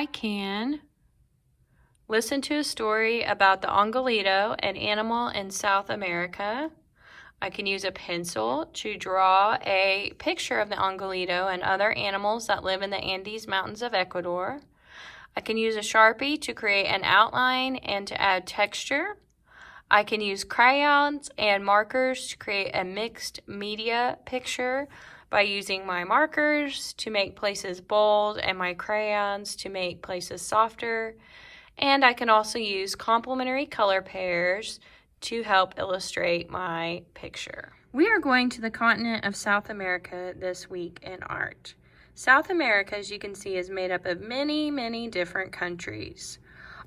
I can listen to a story about the Olinguito, an animal in South America. I can use a pencil to draw a picture of the Olinguito and other animals that live in the Andes Mountains of Ecuador. I can use a Sharpie to create an outline and to add texture. I can use crayons and markers to create a mixed media picture by using my markers to make places bold and my crayons to make places softer. And I can also use complementary color pairs to help illustrate my picture. We are going to the continent of South America this week in art. South America, as you can see, is made up of many, many different countries.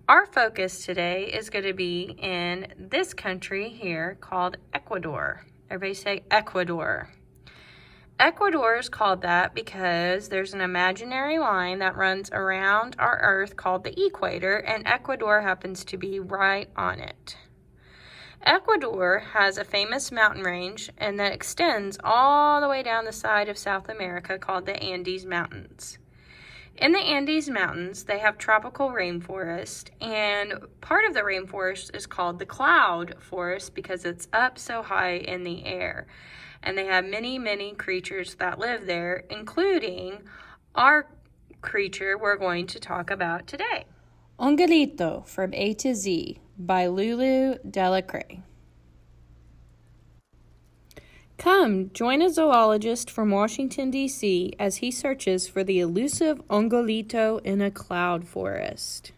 Our focus today is going to be in this country here called Ecuador. Everybody say Ecuador. Ecuador is called that because there's an imaginary line that runs around our Earth called the equator, and Ecuador happens to be right on it. Ecuador has a famous mountain range and that extends all the way down the side of South America called the Andes Mountains. In the Andes Mountains, they have tropical rainforest, and part of the rainforest is called the cloud forest because it's up so high in the air. And they have many, many creatures that live there, including our creature we're going to talk about today. Olinguito from A to Z by Lulu Delacree. Come, join a zoologist from Washington, D.C. as he searches for the elusive Olinguito in a cloud forest.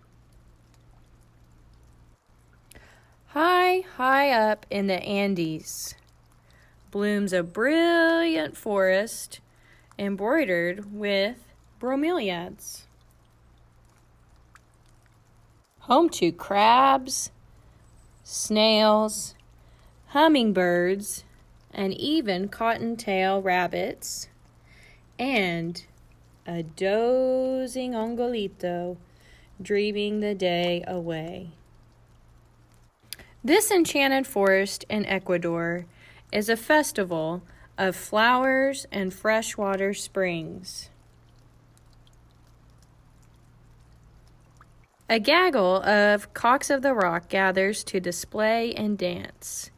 High up in the Andes blooms a brilliant forest embroidered with bromeliads. Home to crabs, snails, hummingbirds, and even cottontail rabbits, and a dozing Olinguito dreaming the day away. This enchanted forest in Ecuador is a festival of flowers and freshwater springs. A gaggle of cocks of the rock gathers to display and dance.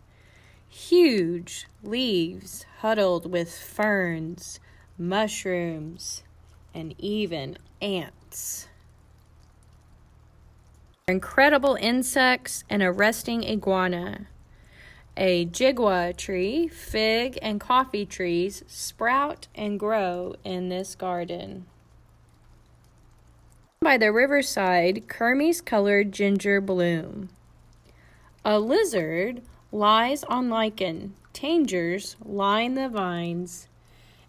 Huge leaves huddled with ferns, mushrooms, and even ants. Incredible insects and a resting iguana. A jigua tree, fig, and coffee trees sprout and grow in this garden. By the riverside, kermes-colored ginger bloom. A lizard lies on lichen, tangers line the vines,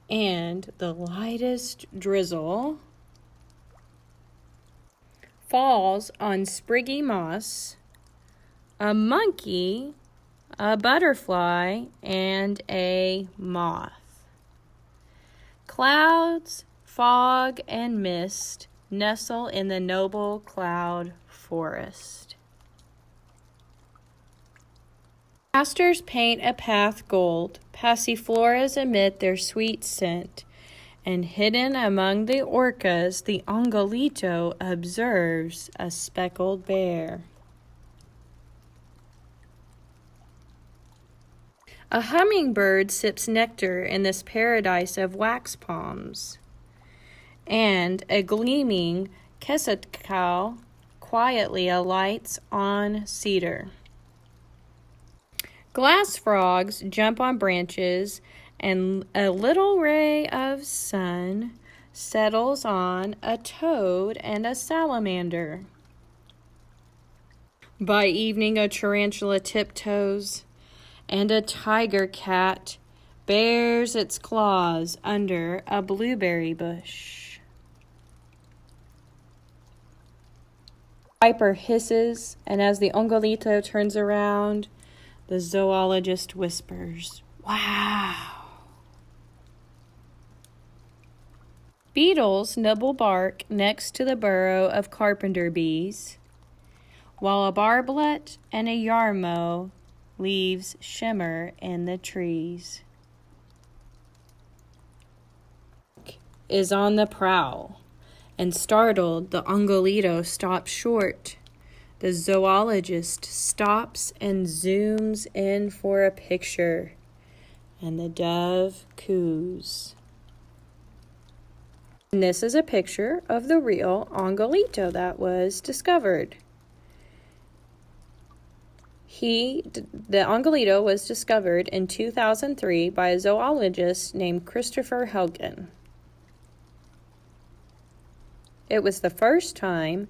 and the lightest drizzle falls on spriggy moss, a monkey, a butterfly, and a moth. Clouds, fog, and mist nestle in the noble cloud forest. Asters paint a path gold, passifloras emit their sweet scent, and hidden among the orcas, the Olinguito observes a speckled bear. A hummingbird sips nectar in this paradise of wax palms, and a gleaming quetzalcoatl quietly alights on cedar. Glass frogs jump on branches, and a little ray of sun settles on a toad and a salamander. By evening, a tarantula tiptoes, and a tiger cat bares its claws under a blueberry bush. Viper hisses, and as the Olinguito turns around, the zoologist whispers, "Wow!" Beetles nibble bark next to the burrow of carpenter bees, while a barblet and a yarmow leaves shimmer in the trees. Is on the prowl, and startled, the Olinguito stops short. The zoologist stops and zooms in for a picture, and the dove coos. And this is a picture of the real Olinguito that was discovered. The Olinguito was discovered in 2003 by a zoologist named Christopher Helgen. It was the first time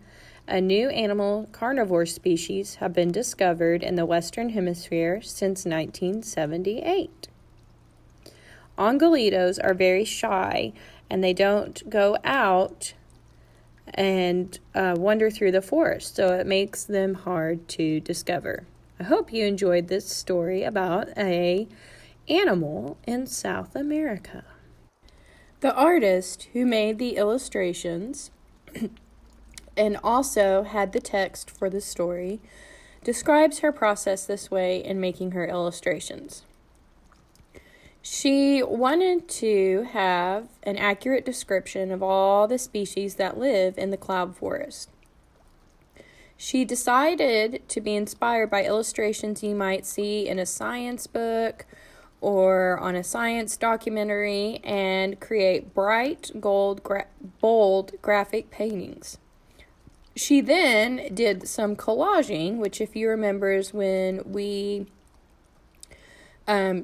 a new animal carnivore species had been discovered in the Western Hemisphere since 1978. Olinguitos are very shy, and they don't go out and wander through the forest, so it makes them hard to discover. I hope you enjoyed this story about an animal in South America. The artist who made the illustrations and also had the text for the story describes her process this way in making her illustrations. She wanted to have an accurate description of all the species that live in the cloud forest. She decided to be inspired by illustrations you might see in a science book or on a science documentary and create bright, bold graphic paintings. She then did some collaging, which, if you remember, is when we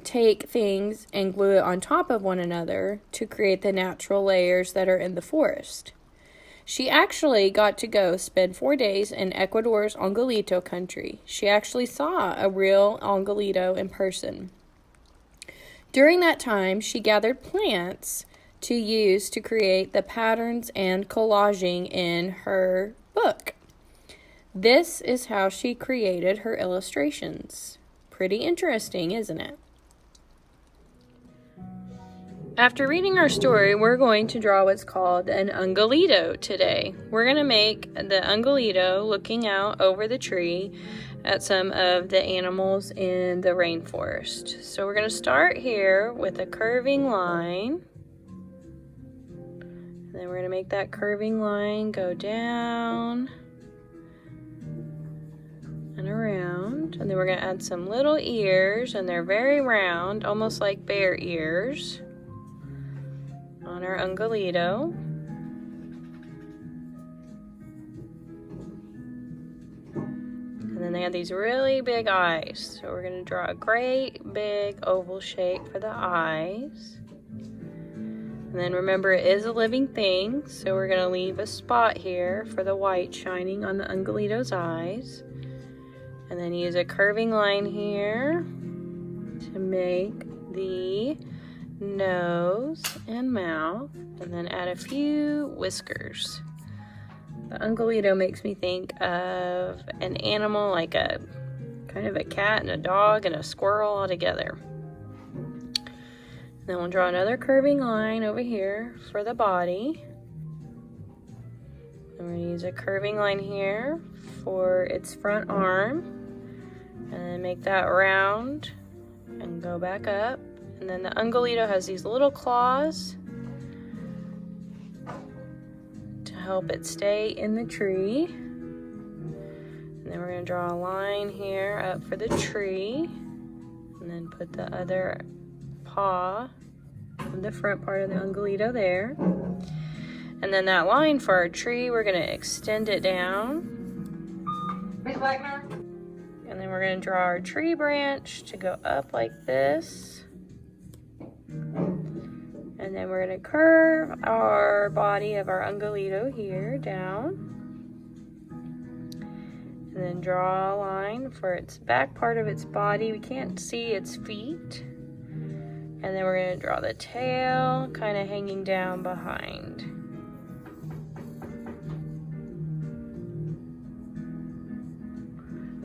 take things and glue it on top of one another to create the natural layers that are in the forest. She actually got to go spend 4 days in Ecuador's Olinguito country. She actually saw a real Olinguito in person. During that time, she gathered plants to use to create the patterns and collaging in her book. This is how she created her illustrations. Pretty interesting, isn't it? After reading our story, we're going to draw what's called an Olinguito today. We're going to make the Olinguito looking out over the tree at some of the animals in the rainforest. So we're going to start here with a curving line. And then we're going to make that curving line go down and around. And then we're going to add some little ears, and they're very round, almost like bear ears, on our Olinguito. And then they have these really big eyes. So we're going to draw a great big oval shape for the eyes. And then remember, it is a living thing, so we're going to leave a spot here for the white shining on the Olinguito's eyes. And then use a curving line here to make the nose and mouth, and then add a few whiskers. The Olinguito makes me think of an animal like a kind of a cat and a dog and a squirrel all together. Then we'll draw another curving line over here for the body. And we're going to use a curving line here for its front arm, and then make that round and go back up. And then the Olinguito has these little claws to help it stay in the tree. And then we're going to draw a line here up for the tree, and then put the other paw of the front part of the Olinguito there. And then that line for our tree, we're going to extend it down. And then we're going to draw our tree branch to go up like this. And then we're going to curve our body of our Olinguito here down. And then draw a line for its back part of its body. We can't see its feet. And then we're going to draw the tail kind of hanging down behind.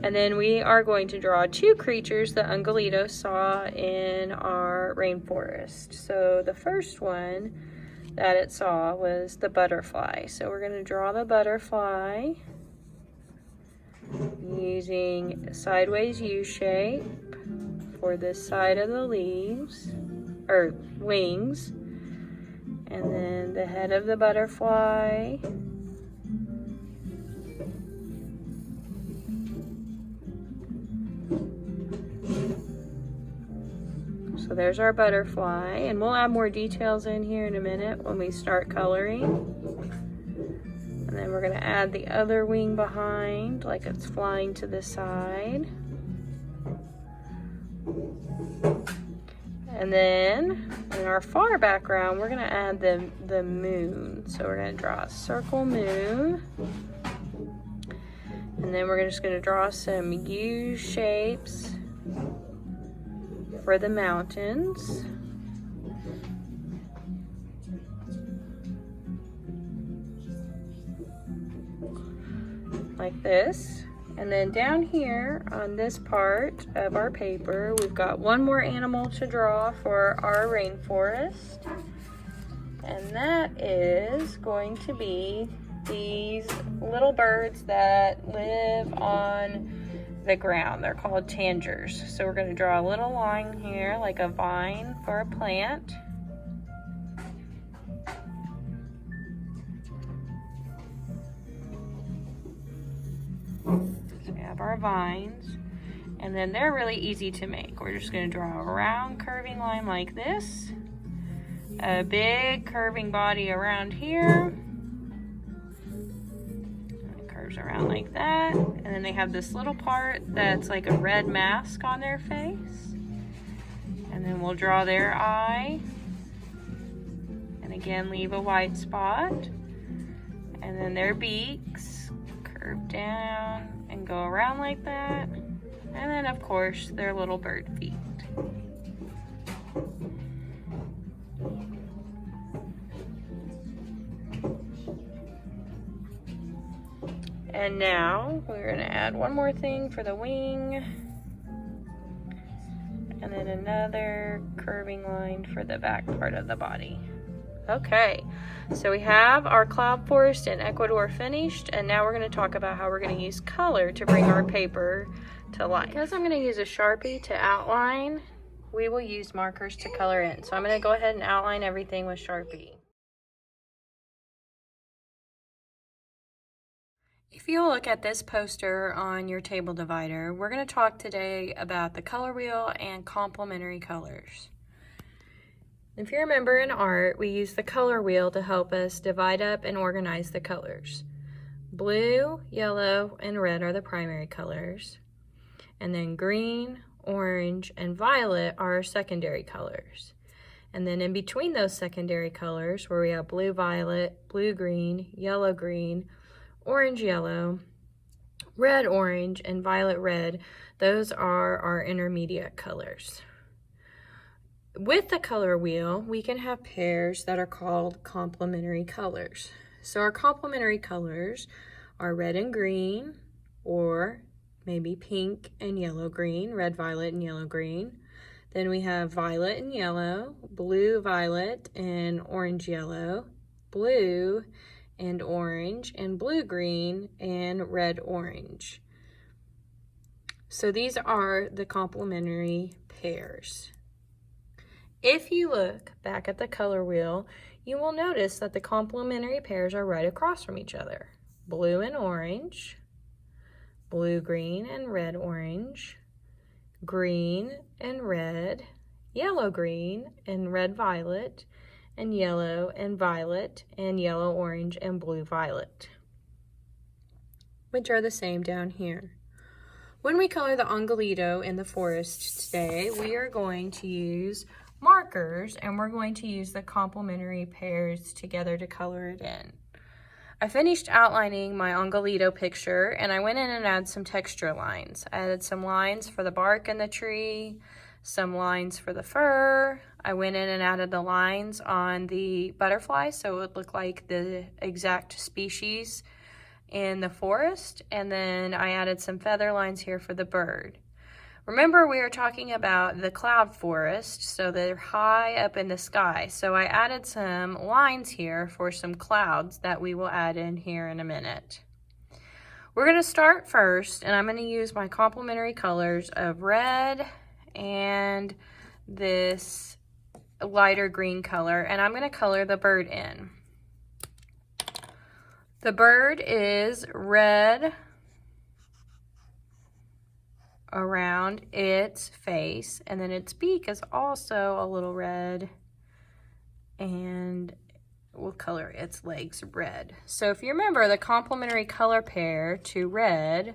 And then we are going to draw two creatures that Olinguito saw in our rainforest. So the first one that it saw was the butterfly. So we're going to draw the butterfly using a sideways U shape for this side of the leaves, or wings. And then the head of the butterfly. So there's our butterfly, and we'll add more details in here in a minute when we start coloring. And then we're gonna add the other wing behind, like it's flying to the side. And then in our far background, we're gonna add the moon. So we're gonna draw a circle moon. And then we're just gonna draw some U shapes for the mountains. Like this. And then down here on this part of our paper, we've got one more animal to draw for our rainforest. And that is going to be these little birds that live on the ground. They're called tangers. So we're going to draw a little line here, like a vine for a plant. So we have our vines, and then they're really easy to make. We're just going to draw a round curving line like this, a big curving body around here, and it curves around like that, and then they have this little part that's like a red mask on their face, and then we'll draw their eye, and again leave a white spot, and then their beaks curve down and go around like that, and then of course their little bird feet. And now we're going to add one more thing for the wing, and then another curving line for the back part of the body. Okay, so we have our cloud forest in Ecuador finished, and now we're going to talk about how we're going to use color to bring our paper to life. Because I'm going to use a Sharpie to outline, we will use markers to color in. So I'm going to go ahead and outline everything with Sharpie. If you look at this poster on your table divider, we're going to talk today about the color wheel and complementary colors. If you remember in art, we use the color wheel to help us divide up and organize the colors. Blue, yellow, and red are the primary colors. And then green, orange, and violet are our secondary colors. And then in between those secondary colors, where we have blue, violet, blue, green, yellow, green, orange, yellow, red, orange, and violet, red, those are our intermediate colors. With the color wheel, we can have pairs that are called complementary colors. So our complementary colors are red and green, or maybe pink and yellow green, red, violet, and yellow green. Then we have violet and yellow, blue, violet, and orange, yellow, blue and orange, and blue, green, and red, orange. So these are the complementary pairs. If you look back at the color wheel, you will notice that the complementary pairs are right across from each other. Blue and orange, blue, green, and red, orange, green and red, yellow, green, and red, violet, and yellow and violet, and yellow, orange, and blue, violet, which are the same down here. When we color the Olinguito in the forest today, we are going to use markers, and we're going to use the complementary pairs together to color it in. I finished outlining my Olinguito picture, and I went in and added some texture lines. I added some lines for the bark and the tree, some lines for the fur. I went in and added the lines on the butterfly so it would look like the exact species in the forest, and then I added some feather lines here for the bird. Remember, we are talking about the cloud forest, so they're high up in the sky. So I added some lines here for some clouds that we will add in here in a minute. We're going to start first, and I'm going to use my complementary colors of red and this lighter green color, and I'm going to color the bird in. The bird is red around its face, and then its beak is also a little red, and we'll color its legs red. So if you remember, the complementary color pair to red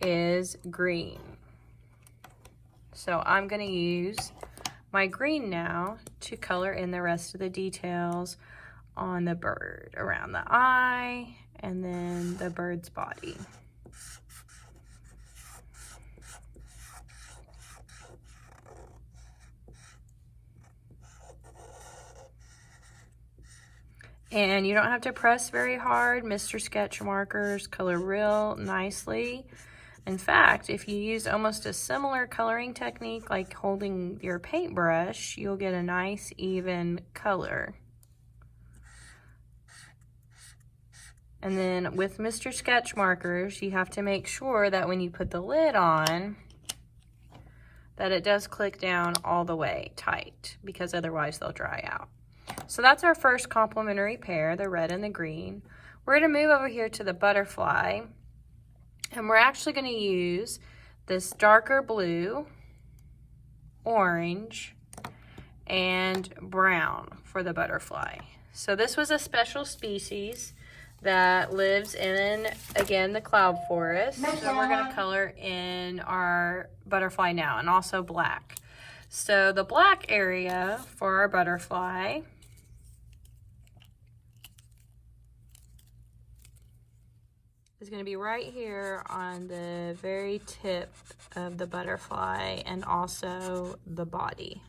is green. So I'm going to use my green now to color in the rest of the details on the bird, around the eye, and then the bird's body. And you don't have to press very hard. Mr. Sketch markers color real nicely. In fact, if you use almost a similar coloring technique like holding your paintbrush, you'll get a nice even color. And then with Mr. Sketch markers, you have to make sure that when you put the lid on, that it does click down all the way tight, because otherwise they'll dry out. So that's our first complementary pair, the red and the green. We're going to move over here to the butterfly, and we're actually going to use this darker blue, orange, and brown for the butterfly. So this was a special species that lives in, again, the cloud forest. So we're going to color in our butterfly now, and also black. So the black area for our butterfly is going to be right here on the very tip of the butterfly, and also the body.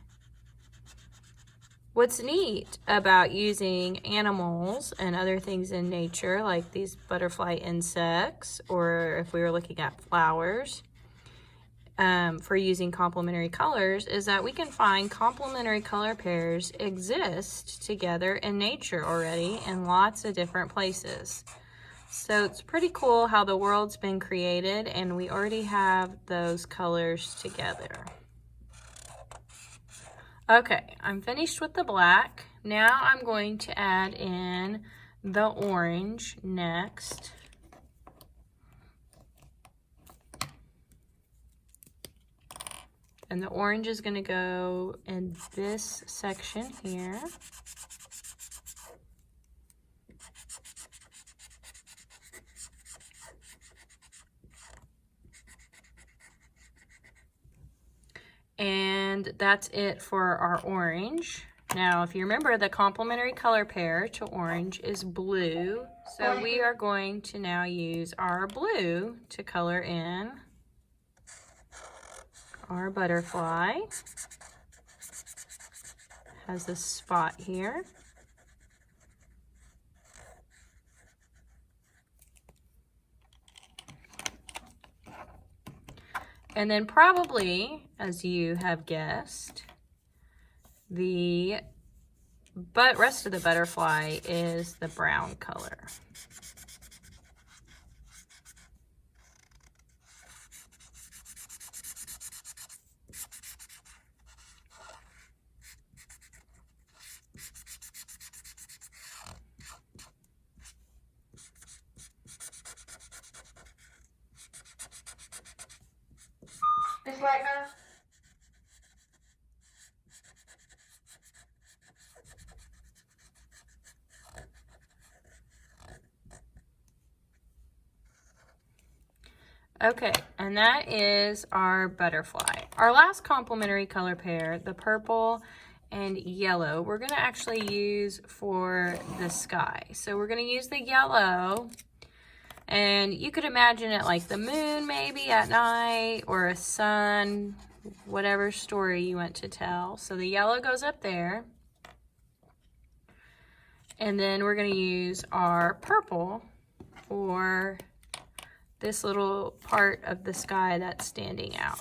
What's neat about using animals and other things in nature, like these butterfly insects, or if we were looking at flowers, for using complementary colors, is that we can find complementary color pairs exist together in nature already in lots of different places. So it's pretty cool how the world's been created and we already have those colors together. Okay, I'm finished with the black. Now I'm going to add in the orange next. And the orange is going to go in this section here. And that's it for our orange. Now, if you remember, the complementary color pair to orange is blue. So we are going to now use our blue to color in our butterfly. Has this spot here. And then probably, as you have guessed, the rest of the butterfly is the brown color. Miss Wagner? Okay, and that is our butterfly. Our last complementary color pair, the purple and yellow, we're gonna actually use for the sky. So we're gonna use the yellow, and you could imagine it like the moon maybe at night, or a sun, whatever story you want to tell. So the yellow goes up there. And then we're gonna use our purple for this little part of the sky that's standing out.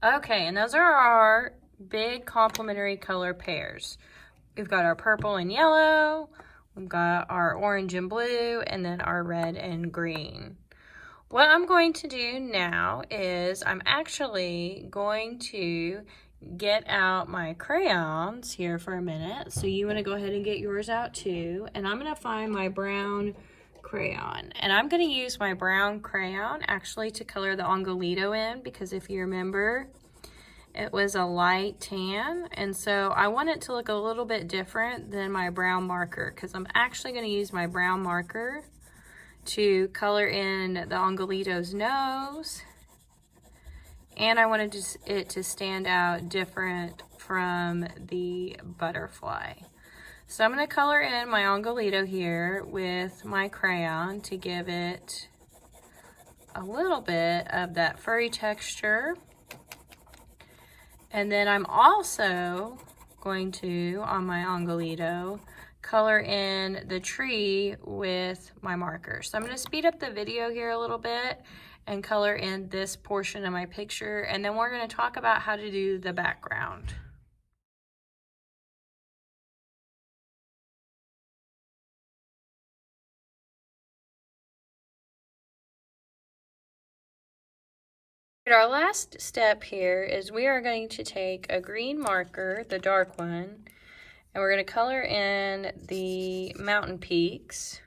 Okay, and those are our big complementary color pairs. We've got our purple and yellow, we've got our orange and blue, and then our red and green. What I'm going to do now is I'm actually going to get out my crayons here for a minute. So you want to go ahead and get yours out too. And I'm going to find my brown crayon. And I'm going to use my brown crayon actually to color the Olinguito in, because if you remember, it was a light tan. And so I want it to look a little bit different than my brown marker, because I'm actually going to use my brown marker to color in the Olinguito's nose, and I wanted it to stand out different from the butterfly. So I'm going to color in my Olinguito here with my crayon to give it a little bit of that furry texture. And then I'm also going to, on my Olinguito, color in the tree with my marker. So I'm going to speed up the video here a little bit and color in this portion of my picture, and then we're going to talk about how to do the background. Our last step here is we are going to take a green marker, the dark one, and we're going to color in the mountain peaks.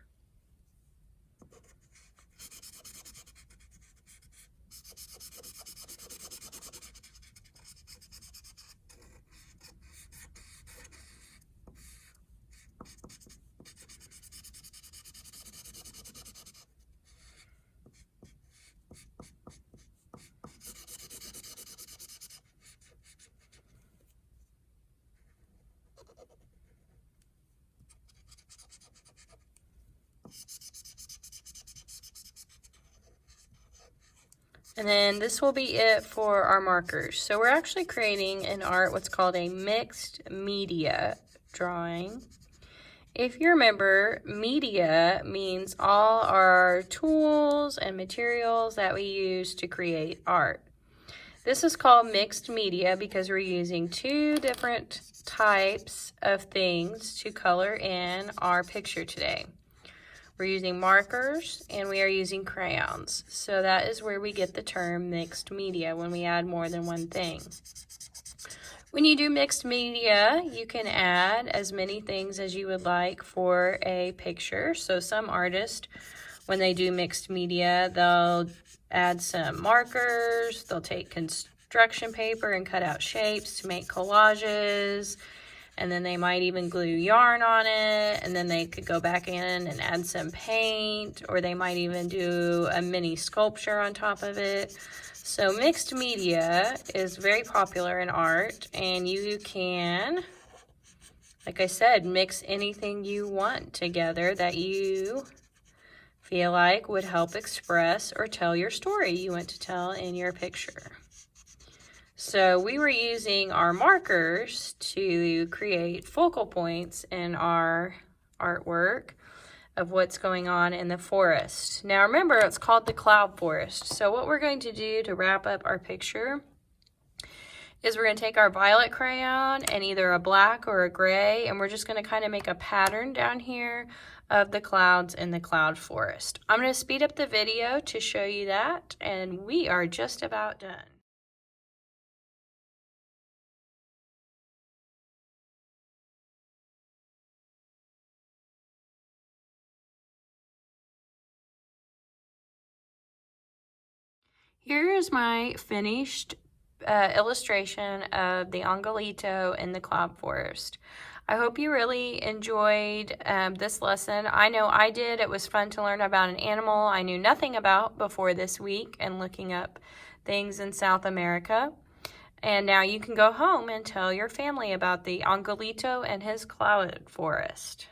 And then this will be it for our markers. So we're actually creating in art what's called a mixed media drawing. If you remember, media means all our tools and materials that we use to create art. This is called mixed media because we're using two different types of things to color in our picture today. We're using markers and we are using crayons. So that is where we get the term mixed media, when we add more than one thing. When you do mixed media, you can add as many things as you would like for a picture. So some artists, when they do mixed media, they'll add some markers, they'll take construction paper and cut out shapes to make collages, and then they might even glue yarn on it, and then they could go back in and add some paint, or they might even do a mini sculpture on top of it. So mixed media is very popular in art, and you can, like I said, mix anything you want together that you feel like would help express or tell your story you want to tell in your picture. So we were using our markers to create focal points in our artwork of what's going on in the forest. Now remember, it's called the cloud forest. So what we're going to do to wrap up our picture is we're going to take our violet crayon and either a black or a gray, and we're just going to kind of make a pattern down here of the clouds in the cloud forest. I'm going to speed up the video to show you that, and we are just about done. Here is my finished illustration of the Olinguito in the cloud forest. I hope you really enjoyed this lesson. I know I did. It was fun to learn about an animal I knew nothing about before this week and looking up things in South America. And now you can go home and tell your family about the Olinguito and his cloud forest.